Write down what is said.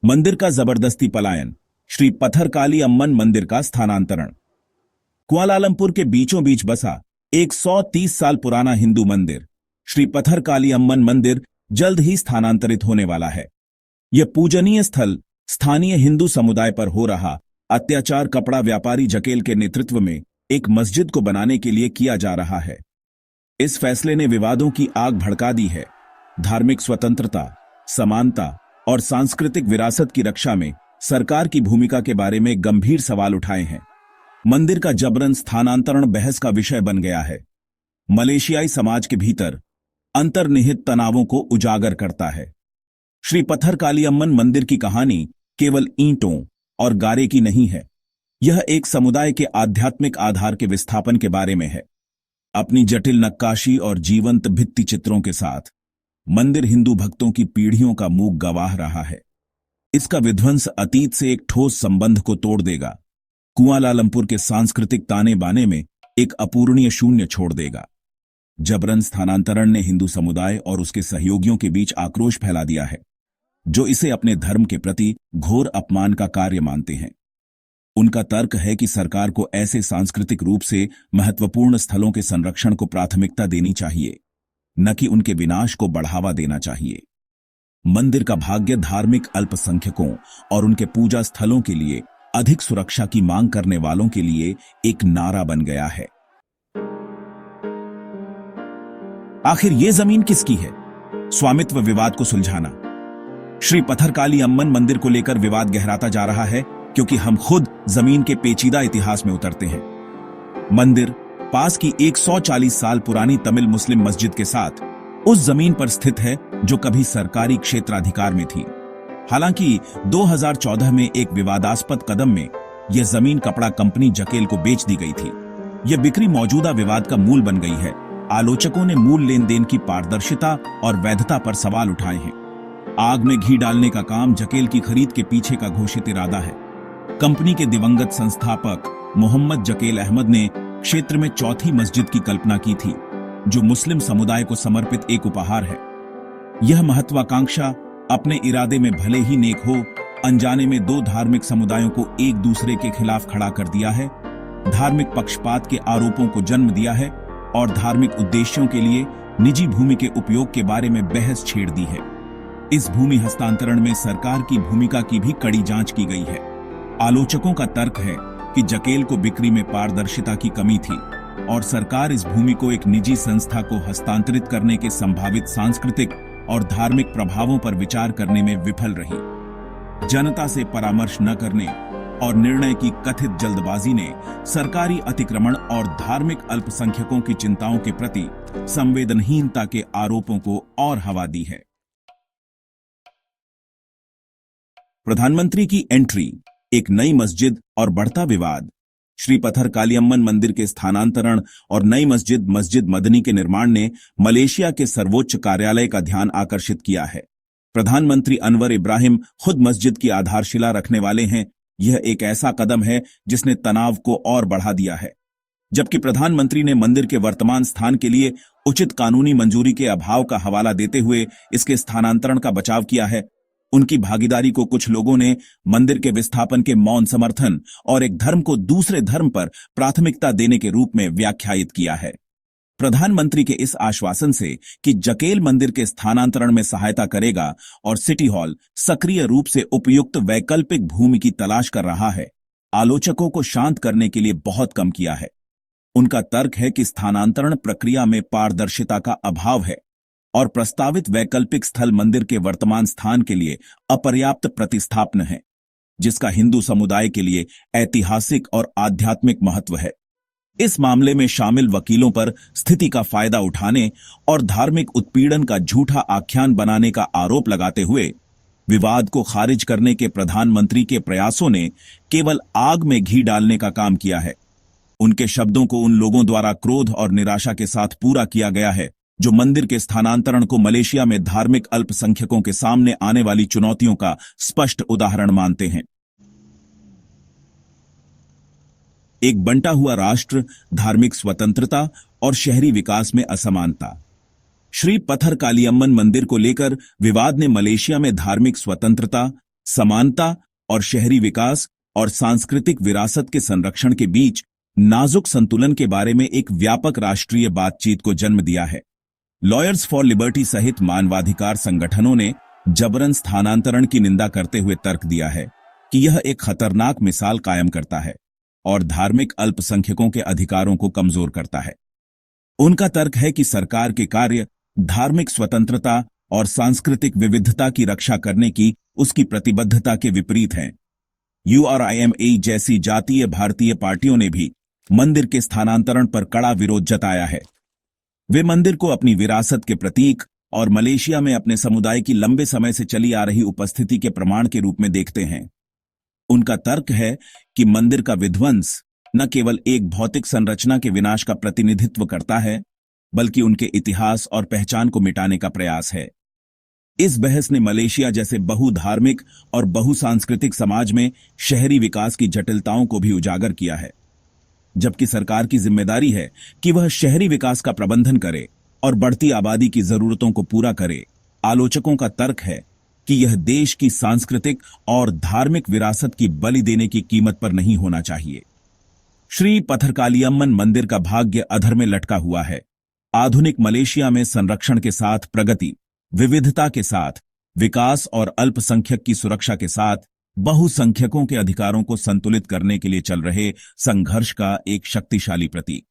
मंदिर का जबरदस्ती पलायन, श्री पथरकाली अम्मन मंदिर का स्थानांतरण। कुआलालंपुर के बीचों बीच बसा 130 साल पुराना हिंदू मंदिर श्री पथरकाली अम्मन मंदिर जल्द ही स्थानांतरित होने वाला है। यह पूजनीय स्थल स्थानीय हिंदू समुदाय पर हो रहा अत्याचार कपड़ा व्यापारी जकेल के नेतृत्व में एक मस्जिद को बनाने के लिए किया जा रहा है। इस फैसले ने विवादों की आग भड़का दी है। धार्मिक स्वतंत्रता, समानता और सांस्कृतिक विरासत की रक्षा में सरकार की भूमिका के बारे में गंभीर सवाल उठाए हैं। मंदिर का जबरन स्थानांतरण बहस का विषय बन गया है। मलेशियाई समाज के भीतर अंतर्निहित तनावों को उजागर करता है। श्री पथरकाली अम्मन मंदिर की कहानी केवल ईंटों और गारे की नहीं है। यह एक समुदाय के आध्यात्मिक आधार के विस्थापन के बारे में है। अपनी जटिल नक्काशी और जीवंत भित्ति चित्रों के साथ मंदिर हिंदू भक्तों की पीढ़ियों का मूक गवाह रहा है। इसका विध्वंस अतीत से एक ठोस संबंध को तोड़ देगा, कुआलालंपुर के सांस्कृतिक ताने बाने में एक अपूरणीय शून्य छोड़ देगा। जबरन स्थानांतरण ने हिंदू समुदाय और उसके सहयोगियों के बीच आक्रोश फैला दिया है, जो इसे अपने धर्म के प्रति घोर अपमान का कार्य मानते हैं। उनका तर्क है कि सरकार को ऐसे सांस्कृतिक रूप से महत्वपूर्ण स्थलों के संरक्षण को प्राथमिकता देनी चाहिए, न कि उनके विनाश को बढ़ावा देना चाहिए। मंदिर का भाग्य धार्मिक अल्पसंख्यकों और उनके पूजा स्थलों के लिए अधिक सुरक्षा की मांग करने वालों के लिए एक नारा बन गया है। आखिर ये जमीन किसकी है? स्वामित्व विवाद को सुलझाना। श्री पथरकाली अम्मन मंदिर को लेकर विवाद गहराता जा रहा है, क्योंकि हम खुद जमीन के पेचीदा इतिहास में उतरते हैं। मंदिर पास की 140 साल पुरानी तमिल मुस्लिम मस्जिद के साथ उस जमीन पर स्थित है जो कभी सरकारी क्षेत्राधिकार में थी। हालांकि 2014 में एक विवादास्पद कदम में यह जमीन कपड़ा कंपनी जकेल को बेच दी गई थी। यह बिक्री मौजूदा विवाद का मूल बन गई है। आलोचकों ने मूल लेन देन की पारदर्शिता और वैधता पर सवाल उठाए हैं। आग में घी डालने का काम जकेल की खरीद के पीछे का घोषित इरादा है। कंपनी के दिवंगत संस्थापक मोहम्मद जकेल अहमद ने क्षेत्र में चौथी मस्जिद की कल्पना की थी, जो मुस्लिम समुदाय को समर्पित एक उपहार है। यह महत्वाकांक्षा अपने इरादे में भले ही नेक हो, अनजाने में दो धार्मिक समुदायों को एक दूसरे के खिलाफ खड़ा कर दिया है, धार्मिक पक्षपात के आरोपों को जन्म दिया है और धार्मिक उद्देश्यों के लिए निजी भूमि के उपयोग के बारे में बहस छेड़ दी है। इस भूमि हस्तांतरण में सरकार की भूमिका की भी कड़ी जांच की गई है। आलोचकों का तर्क है कि जकेल को बिक्री में पारदर्शिता की कमी थी और सरकार इस भूमि को एक निजी संस्था को हस्तांतरित करने के संभावित सांस्कृतिक और धार्मिक प्रभावों पर विचार करने में विफल रही। जनता से परामर्श न करने और निर्णय की कथित जल्दबाजी ने सरकारी अतिक्रमण और धार्मिक अल्पसंख्यकों की चिंताओं के प्रति संवेदनहीनता के आरोपों को और हवा दी है। प्रधानमंत्री की एंट्री, एक नई मस्जिद और बढ़ता विवाद। श्री पथरकाली अम्मन मंदिर के स्थानांतरण और नई मस्जिद मस्जिद मदनी के निर्माण ने मलेशिया के सर्वोच्च कार्यालय का ध्यान आकर्षित किया है। प्रधानमंत्री अनवर इब्राहिम खुद मस्जिद की आधारशिला रखने वाले हैं। यह एक ऐसा कदम है जिसने तनाव को और बढ़ा दिया है। जबकि प्रधानमंत्री ने मंदिर के वर्तमान स्थान के लिए उचित कानूनी मंजूरी के अभाव का हवाला देते हुए इसके स्थानांतरण का बचाव किया है। उनकी भागीदारी को कुछ लोगों ने मंदिर के विस्थापन के मौन समर्थन और एक धर्म को दूसरे धर्म पर प्राथमिकता देने के रूप में व्याख्यायित किया है। प्रधानमंत्री के इस आश्वासन से कि जकेल मंदिर के स्थानांतरण में सहायता करेगा और सिटी हॉल सक्रिय रूप से उपयुक्त वैकल्पिक भूमि की तलाश कर रहा है, आलोचकों को शांत करने के लिए बहुत कम किया है। उनका तर्क है कि स्थानांतरण प्रक्रिया में पारदर्शिता का अभाव है और प्रस्तावित वैकल्पिक स्थल मंदिर के वर्तमान स्थान के लिए अपर्याप्त प्रतिस्थापन है, जिसका हिंदू समुदाय के लिए ऐतिहासिक और आध्यात्मिक महत्व है। इस मामले में शामिल वकीलों पर स्थिति का फायदा उठाने और धार्मिक उत्पीड़न का झूठा आख्यान बनाने का आरोप लगाते हुए विवाद को खारिज करने के प्रधानमंत्री के प्रयासों ने केवल आग में घी डालने का काम किया है। उनके शब्दों को उन लोगों द्वारा क्रोध और निराशा के साथ पूरा किया गया है जो मंदिर के स्थानांतरण को मलेशिया में धार्मिक अल्पसंख्यकों के सामने आने वाली चुनौतियों का स्पष्ट उदाहरण मानते हैं। एक बंटा हुआ राष्ट्र, धार्मिक स्वतंत्रता और शहरी विकास में असमानता। श्री पथरकाली अम्मन मंदिर को लेकर विवाद ने मलेशिया में धार्मिक स्वतंत्रता, समानता और शहरी विकास और सांस्कृतिक विरासत के संरक्षण के बीच नाजुक संतुलन के बारे में एक व्यापक राष्ट्रीय बातचीत को जन्म दिया है। लॉयर्स फॉर लिबर्टी सहित मानवाधिकार संगठनों ने जबरन स्थानांतरण की निंदा करते हुए तर्क दिया है कि यह एक खतरनाक मिसाल कायम करता है और धार्मिक अल्पसंख्यकों के अधिकारों को कमजोर करता है। उनका तर्क है कि सरकार के कार्य धार्मिक स्वतंत्रता और सांस्कृतिक विविधता की रक्षा करने की उसकी प्रतिबद्धता के विपरीत हैं। यूआरआईएमए जैसी जातीय भारतीय पार्टियों ने भी मंदिर के स्थानांतरण पर कड़ा विरोध जताया है। वे मंदिर को अपनी विरासत के प्रतीक और मलेशिया में अपने समुदाय की लंबे समय से चली आ रही उपस्थिति के प्रमाण के रूप में देखते हैं। उनका तर्क है कि मंदिर का विध्वंस न केवल एक भौतिक संरचना के विनाश का प्रतिनिधित्व करता है, बल्कि उनके इतिहास और पहचान को मिटाने का प्रयास है। इस बहस ने मलेशिया जैसे बहुधार्मिक और बहुसांस्कृतिक समाज में शहरी विकास की जटिलताओं को भी उजागर किया है। जबकि सरकार की जिम्मेदारी है कि वह शहरी विकास का प्रबंधन करे और बढ़ती आबादी की जरूरतों को पूरा करे, आलोचकों का तर्क है कि यह देश की सांस्कृतिक और धार्मिक विरासत की बलि देने की कीमत पर नहीं होना चाहिए। श्री पथरकालियम्मन मंदिर का भाग्य अधर में लटका हुआ है। आधुनिक मलेशिया में संरक्षण के साथ प्रगति, विविधता के साथ विकास और अल्पसंख्यक की सुरक्षा के साथ बहुसंख्यकों के अधिकारों को संतुलित करने के लिए चल रहे संघर्ष का एक शक्तिशाली प्रतीक।